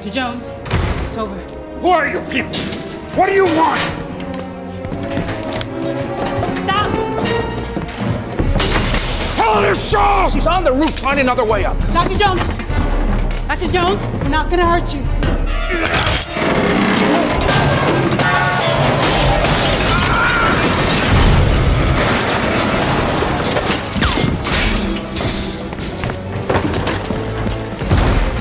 Dr. Jones, it's over. Who are you people? What do you want? Stop! Hell of this show! She's on the roof. Find another way up. Dr. Jones! Dr. Jones, we're not gonna hurt you.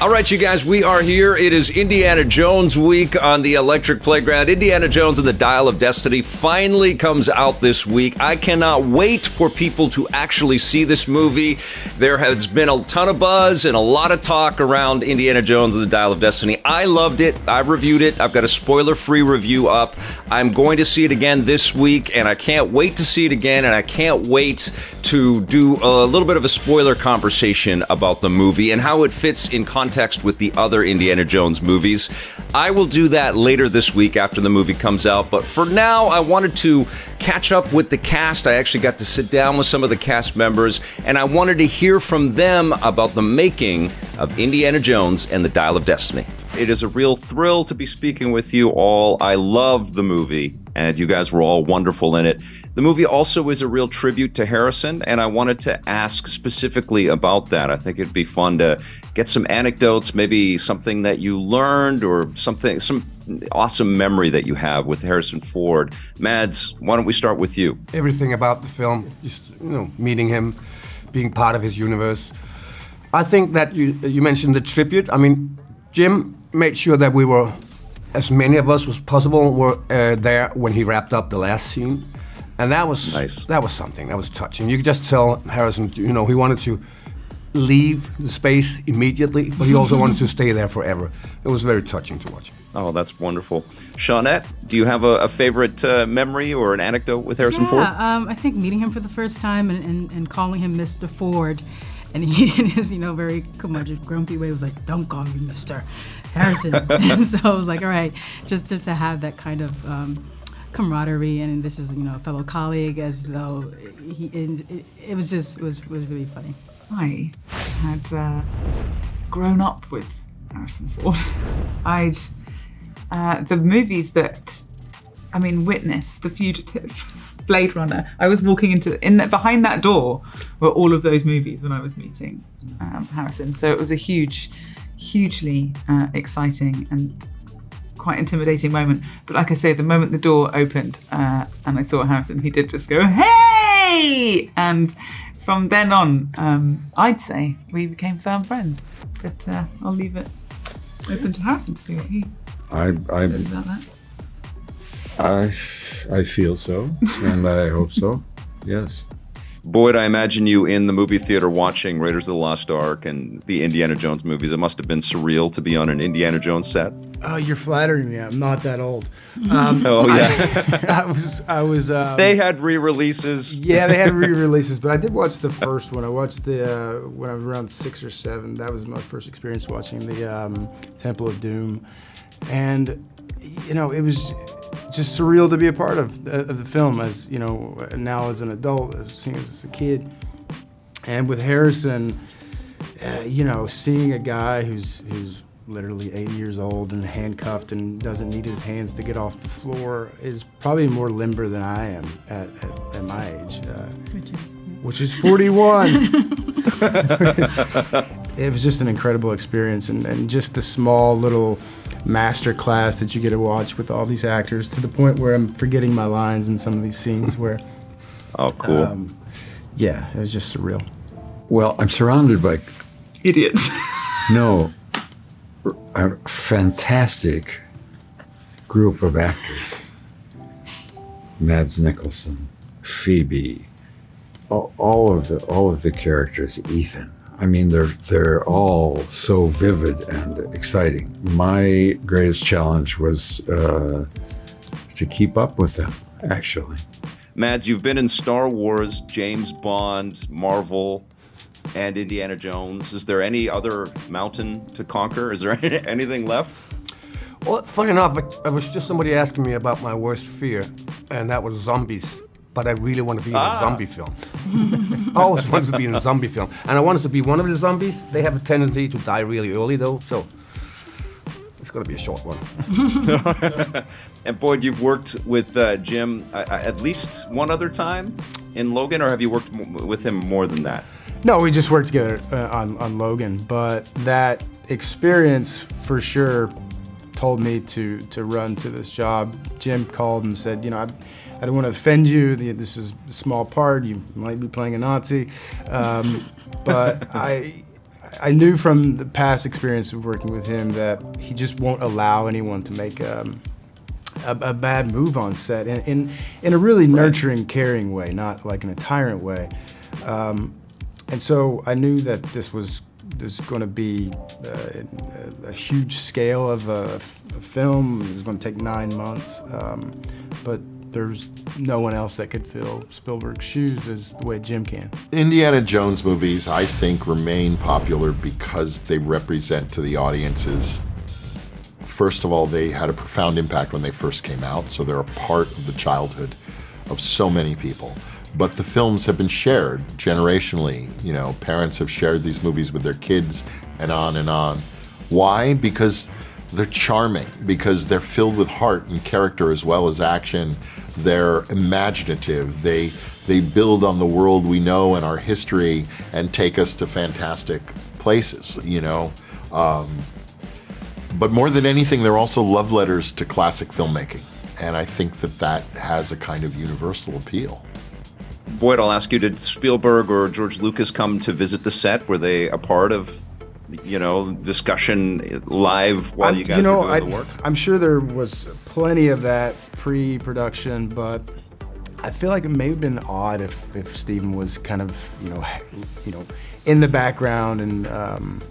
All right, you guys, we are here. It is Indiana Jones week on the Electric Playground. Indiana Jones and the Dial of Destiny finally comes out this week. I cannot wait for people to actually see this movie. There has been a ton of buzz and a lot of talk around Indiana Jones and the Dial of Destiny. I loved it. I've reviewed it. I've got a spoiler-free review up. I'm going to see it again this week, and I can't wait to see it again, and I can't wait to do a little bit of a spoiler conversation about the movie and how it fits in context with the other Indiana Jones movies. I will do that later this week after the movie comes out, but for now, I wanted to catch up with the cast. I actually got to sit down with some of the cast members, and I wanted to hear from them about the making of Indiana Jones and the Dial of Destiny. It is a real thrill to be speaking with you all. I love the movie, and you guys were all wonderful in it. The movie also is a real tribute to Harrison, and I wanted to ask specifically about that. I think it'd be fun to get some anecdotes, maybe something that you learned or something, some awesome memory that you have with Harrison Ford. Mads, why don't we start with you? Everything about the film, just meeting him, being part of his universe. I think that you mentioned the tribute. I mean, Jim made sure that we were, as many of us as possible, were there when he wrapped up the last scene. And that was nice. That was something. That was touching. You could just tell Harrison, he wanted to leave the space immediately, but he also wanted to stay there forever. It was very touching to watch. Oh, that's wonderful. Shawnette, do you have a favorite memory or an anecdote with Harrison Ford? I think meeting him for the first time and calling him Mr. Ford, and he, in his, very grumpy way, was like, "Don't call me Mr. Harrison." And so I was like, all right, just to have that kind of camaraderie, and this is a fellow colleague, as though it was really funny. I had grown up with Harrison Ford. The movies that, Witness, The Fugitive, Blade Runner. I was walking behind that door were all of those movies when I was meeting Harrison. So it was a hugely exciting and quite intimidating moment. But like I say, the moment the door opened and I saw Harrison, he did just go, "Hey!" And from then on, I'd say we became firm friends. But I'll leave it open to Harrison to see what he says about that. I feel so, and I hope so. Yes. Boyd, I imagine you in the movie theater watching Raiders of the Lost Ark and the Indiana Jones movies. It must have been surreal to be on an Indiana Jones set. Oh, you're flattering me. I'm not that old. Oh yeah. I was. They had re-releases. Yeah, they had re-releases, but I did watch the first one. I watched the when I was around 6 or 7. That was my first experience watching the Temple of Doom, and it was just surreal to be a part of the film, as now as an adult, seeing it as a kid, and with Harrison, seeing a guy who's literally 80 years old and handcuffed and doesn't need his hands to get off the floor is probably more limber than I am at my age, which is 41. It was just an incredible experience, and just the small little master class that you get to watch with all these actors, to the point where I'm forgetting my lines in some of these scenes where oh, cool. Yeah, it was just surreal. Well, I'm surrounded by idiots. No, a fantastic group of actors. Mads Mikkelsen, Phoebe, all of the characters, Ethan. They're all so vivid and exciting. My greatest challenge was to keep up with them, actually. Mads, you've been in Star Wars, James Bond, Marvel, and Indiana Jones. Is there any other mountain to conquer? Is there anything left? Well, funny enough, it was just somebody asking me about my worst fear, and that was zombies. But I really want to be in a zombie film. I always wanted to be in a zombie film. And I wanted to be one of the zombies. They have a tendency to die really early, though, so it's going to be a short one. And Boyd, you've worked with Jim at least one other time in Logan, or have you worked with him more than that? No, we just worked together on Logan, but that experience for sure told me to run to this job. Jim called and said, I don't want to offend you. This is a small part. You might be playing a Nazi, but I knew from the past experience of working with him that he just won't allow anyone to make a bad move on set in a really nurturing, caring way, not like in a tyrant way. And so I knew that this was going to be a huge scale of a film. It was going to take 9 months, but there's no one else that could fill Spielberg's shoes as the way Jim can. Indiana Jones movies, I think, remain popular because they represent to the audiences. First of all, they had a profound impact when they first came out, so they're a part of the childhood of so many people. But the films have been shared generationally. Parents have shared these movies with their kids and on and on. Why? Because they're charming, because they're filled with heart and character as well as action. They're imaginative. They build on the world we know and our history and take us to fantastic places, But more than anything, they're also love letters to classic filmmaking. And I think that has a kind of universal appeal. Boyd, I'll ask you, did Spielberg or George Lucas come to visit the set? Were they a part of, discussion live while you guys were doing the work? I'm sure there was plenty of that pre-production, but I feel like it may have been odd if Steven was kind of, in the background, and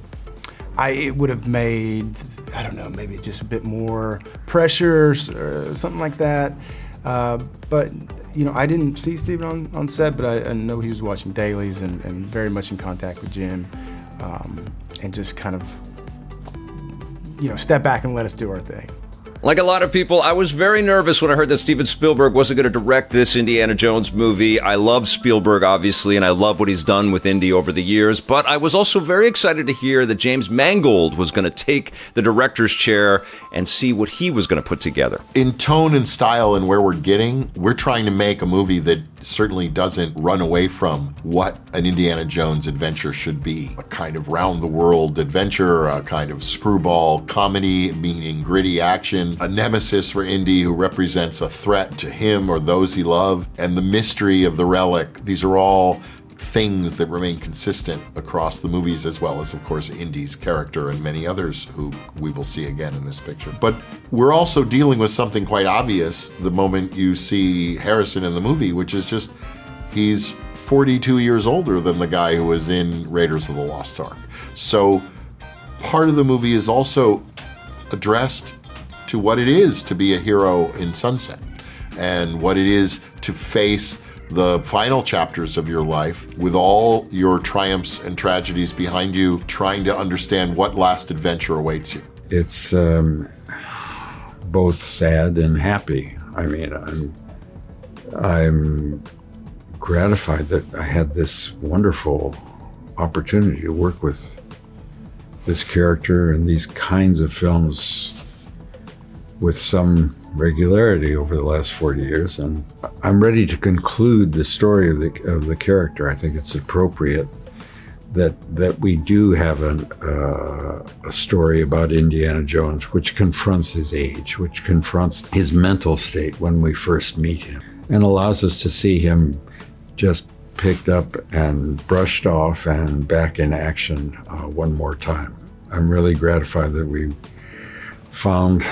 it would have made, I don't know, maybe just a bit more pressure or something like that. But I didn't see Steven on set, but I know he was watching dailies and very much in contact with Jim, and just kind of, step back and let us do our thing. Like a lot of people, I was very nervous when I heard that Steven Spielberg wasn't going to direct this Indiana Jones movie. I love Spielberg, obviously, and I love what he's done with Indy over the years, but I was also very excited to hear that James Mangold was going to take the director's chair and see what he was going to put together. In tone and style and where we're trying to make a movie that certainly doesn't run away from what an Indiana Jones adventure should be. A kind of round-the-world adventure, a kind of screwball comedy, meaning gritty action, a nemesis for Indy who represents a threat to him or those he loved, and the mystery of the relic. These are all things that remain consistent across the movies, as well as, of course, Indy's character and many others who we will see again in this picture. But we're also dealing with something quite obvious the moment you see Harrison in the movie, which is just he's 42 years older than the guy who was in Raiders of the Lost Ark. So part of the movie is also addressed to what it is to be a hero in Sunset and what it is to face the final chapters of your life with all your triumphs and tragedies behind you, trying to understand what last adventure awaits you. It's both sad and happy. I mean, I'm gratified that I had this wonderful opportunity to work with this character and these kinds of films with some regularity over the last 40 years, and I'm ready to conclude the story of the character. I think it's appropriate that we do have a story about Indiana Jones, which confronts his age, which confronts his mental state when we first meet him, and allows us to see him just picked up and brushed off and back in action one more time. I'm really gratified that we found,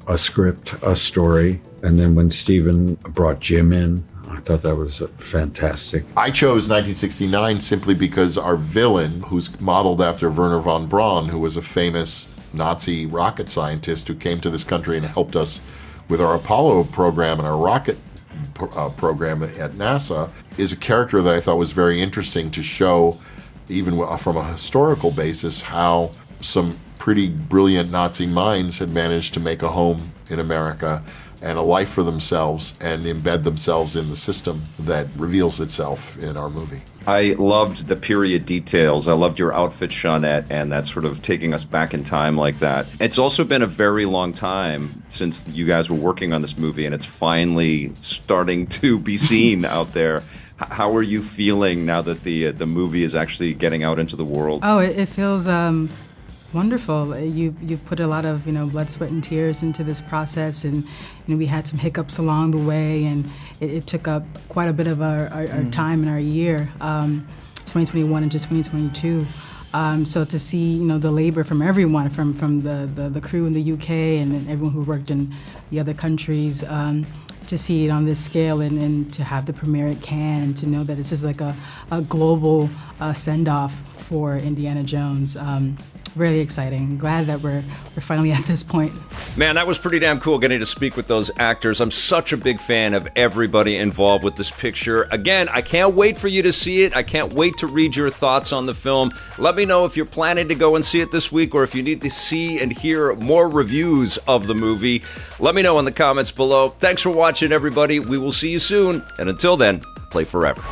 a script, a story. And then when Steven brought Jim in, I thought that was fantastic. I chose 1969 simply because our villain, who's modeled after Wernher von Braun, who was a famous Nazi rocket scientist who came to this country and helped us with our Apollo program and our rocket program at NASA, is a character that I thought was very interesting to show, even from a historical basis, how some pretty brilliant Nazi minds had managed to make a home in America and a life for themselves and embed themselves in the system that reveals itself in our movie. I loved the period details. I loved your outfit, Shawnette, and that sort of taking us back in time like that. It's also been a very long time since you guys were working on this movie, and it's finally starting to be seen out there. How are you feeling now that the movie is actually getting out into the world? Oh, it feels wonderful. You put a lot of blood, sweat, and tears into this process, and we had some hiccups along the way, and it took up quite a bit of our time and our year, 2021 into 2022. So to see the labor from everyone, from the crew in the UK and everyone who worked in the other countries. To see it on this scale and to have the premiere at Cannes and to know that this is like a global send-off for Indiana Jones. Really exciting. Glad that we're finally at this point. Man, that was pretty damn cool getting to speak with those actors. I'm such a big fan of everybody involved with this picture. Again, I can't wait for you to see it. I can't wait to read your thoughts on the film. Let me know if you're planning to go and see it this week or if you need to see and hear more reviews of the movie. Let me know in the comments below. Thanks for watching, everybody. We will see you soon. And until then, play forever.